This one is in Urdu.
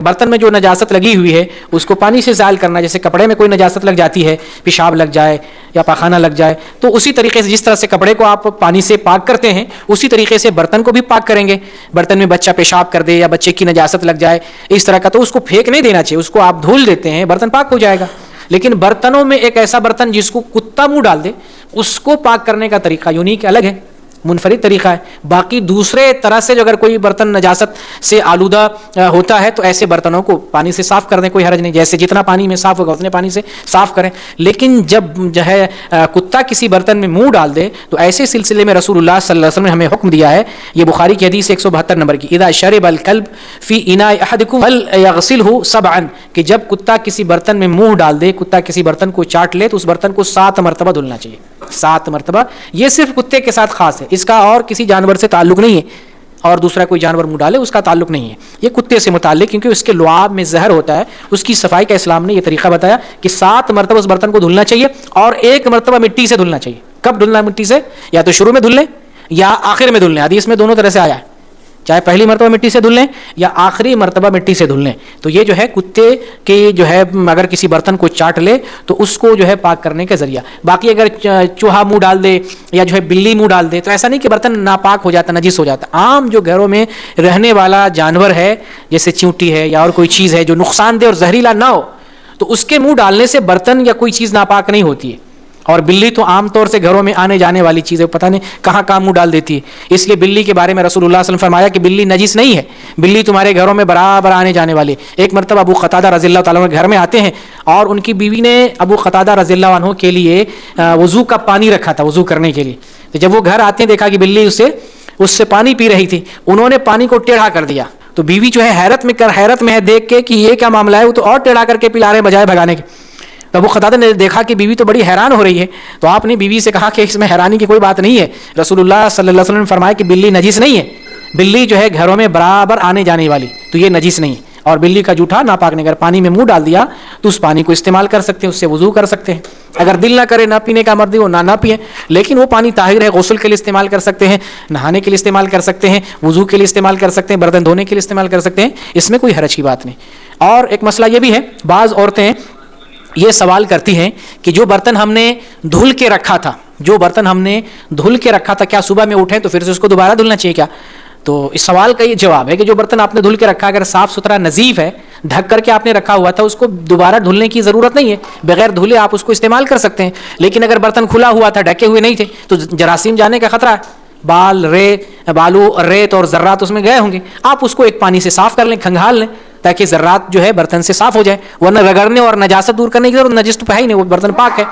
برتن میں جو نجاست لگی ہوئی ہے اس کو پانی سے زائل کرنا، جیسے کپڑے میں کوئی نجاست لگ جاتی ہے، پیشاب لگ جائے یا پاخانہ لگ جائے، تو اسی طریقے سے جس طرح سے کپڑے کو آپ پانی سے پاک کرتے ہیں اسی طریقے سے برتن کو بھی پاک کریں گے۔ برتن میں بچہ پیشاب کر دے یا بچے کی نجاست لگ جائے اس طرح کا، تو اس کو پھینک نہیں دینا چاہیے، اس کو آپ دھل دیتے ہیں، برتن پاک ہو جائے گا۔ لیکن برتنوں میں ایک ایسا برتن جس کو کتا منہ ڈال دے، اس کو پاک کرنے کا طریقہ یونیک الگ ہے، منفرد طریقہ ہے۔ باقی دوسرے طرح سے جو اگر کوئی برتن نجاست سے آلودہ ہوتا ہے تو ایسے برتنوں کو پانی سے صاف کر دیں، کوئی حرج نہیں، جیسے جتنا پانی میں صاف ہوگا اتنے پانی سے صاف کریں۔ لیکن جب جو ہے کتا کسی برتن میں منہ ڈال دے تو ایسے سلسلے میں رسول اللہ صلی اللہ علیہ وسلم نے ہمیں حکم دیا ہے، یہ بخاری کی حدیث 172 نمبر کی، اذا شرب الکلب فی اناء احدکم فلیغسلہ سبعا، کہ جب کتا کسی برتن میں منہ ڈال دے، کتا کسی برتن کو چاٹ لے تو اس برتن کو 7 مرتبہ دھلنا چاہیے، 7 مرتبہ۔ یہ صرف کتے کے ساتھ خاص ہے، اس کا اور کسی جانور سے تعلق نہیں ہے، اور دوسرا کوئی جانور منہ ڈالے اس کا تعلق نہیں ہے، یہ کتے سے متعلق، کیونکہ اس کے لعاب میں زہر ہوتا ہے، اس کی صفائی کا اسلام نے یہ طریقہ بتایا کہ 7 مرتبہ اس برتن کو دھلنا چاہیے، اور 1 مرتبہ مٹی سے دھلنا چاہیے۔ کب دھلنا مٹی سے؟ یا تو شروع میں دھل لیں یا آخر میں دھل لیں، حدیث میں دونوں طرح سے آیا ہے، چاہے پہلی مرتبہ مٹی سے دھل لیں یا آخری مرتبہ مٹی سے دھل لیں۔ تو یہ جو ہے کتے کے جو ہے اگر کسی برتن کو چاٹ لے تو اس کو جو ہے پاک کرنے کا ذریعہ۔ باقی اگر چوہا منہ ڈال دے یا جو ہے بلی منہ ڈال دے تو ایسا نہیں کہ برتن ناپاک ہو جاتا، نجس ہو جاتا۔ عام جو گھروں میں رہنے والا جانور ہے جیسے چیونٹی ہے یا اور کوئی چیز ہے جو نقصان دہ اور زہریلا نہ ہو، تو اس کے منہ ڈالنے سے برتن یا کوئی چیز ناپاک نہیں ہوتی ہے۔ اور بلی تو عام طور سے گھروں میں آنے جانے والی چیز ہے، پتہ نہیں کہاں کہاں منہ ڈال دیتی ہے، اس لیے بلی کے بارے میں رسول اللہ صلی اللہ علیہ وسلم نے فرمایا کہ بلی نجس نہیں ہے، بلی تمہارے گھروں میں برابر آنے جانے والی۔ ایک مرتبہ ابو قتادہ رضی اللہ تعالیٰ عنہ گھر میں آتے ہیں اور ان کی بیوی نے ابو قتادہ رضی اللہ عنہ کے لیے وضو کا پانی رکھا تھا، وضو کرنے کے لیے۔ تو جب وہ گھر آتے ہیں دیکھا کہ بلی اس سے پانی پی رہی تھی، انہوں نے پانی کو ٹیڑھا کر دیا، تو بیوی جو ہے حیرت میں ہے دیکھ کے کہ یہ کیا معاملہ ہے، وہ تو اور ٹیڑھا کر کے پلا رہے ہیں بجائے بھگانے کے۔ تو ابو قتادہ نے دیکھا کہ بیوی تو بڑی حیران ہو رہی ہے، تو آپ نے بیوی سے کہا کہ اس میں حیرانی کی کوئی بات نہیں ہے، رسول اللہ صلی اللہ علیہ وسلم نے فرمایا کہ بلی نجس نہیں ہے، بلی جو ہے گھروں میں برابر آنے جانے والی، تو یہ نجس نہیں ہے۔ اور بلی کا جوٹھا ناپاک نہیں، اگر پانی میں منہ ڈال دیا تو اس پانی کو استعمال کر سکتے ہیں، اس سے وضو کر سکتے ہیں۔ اگر دل نہ کرے نہ پینے کا مرضی ہو نہ پئیں، لیکن وہ پانی طاہر ہے، غسل کے لیے استعمال کر سکتے ہیں، نہانے کے لیے استعمال کر سکتے ہیں، وضو کے لیے استعمال کر سکتے ہیں، برتن دھونے کے لیے استعمال کر سکتے ہیں، اس میں کوئی حرج کی بات نہیں۔ اور ایک مسئلہ یہ بھی ہے، بعض عورتیں یہ سوال کرتی ہیں کہ جو برتن ہم نے دھل کے رکھا تھا کیا صبح میں اٹھیں تو پھر سے اس کو دوبارہ دھلنا چاہیے کیا؟ تو اس سوال کا یہ جواب ہے کہ جو برتن آپ نے دھل کے رکھا اگر صاف ستھرا نظیف ہے، ڈھک کر کے آپ نے رکھا ہوا تھا، اس کو دوبارہ دھلنے کی ضرورت نہیں ہے، بغیر دھلے آپ اس کو استعمال کر سکتے ہیں۔ لیکن اگر برتن کھلا ہوا تھا، ڈھکے ہوئے نہیں تھے، تو جراثیم جانے کا خطرہ ہے، بالو ریت اور ذرات اس میں گئے ہوں گے، آپ اس کو ایک پانی سے صاف کر لیں، کھنگال لیں تاکہ ذرات جو ہے برتن سے صاف ہو جائے، ورنہ رگڑنے اور نجاست دور کرنے کی ضرورت، نجس تو ہے ہی نہیں، وہ برتن پاک ہے۔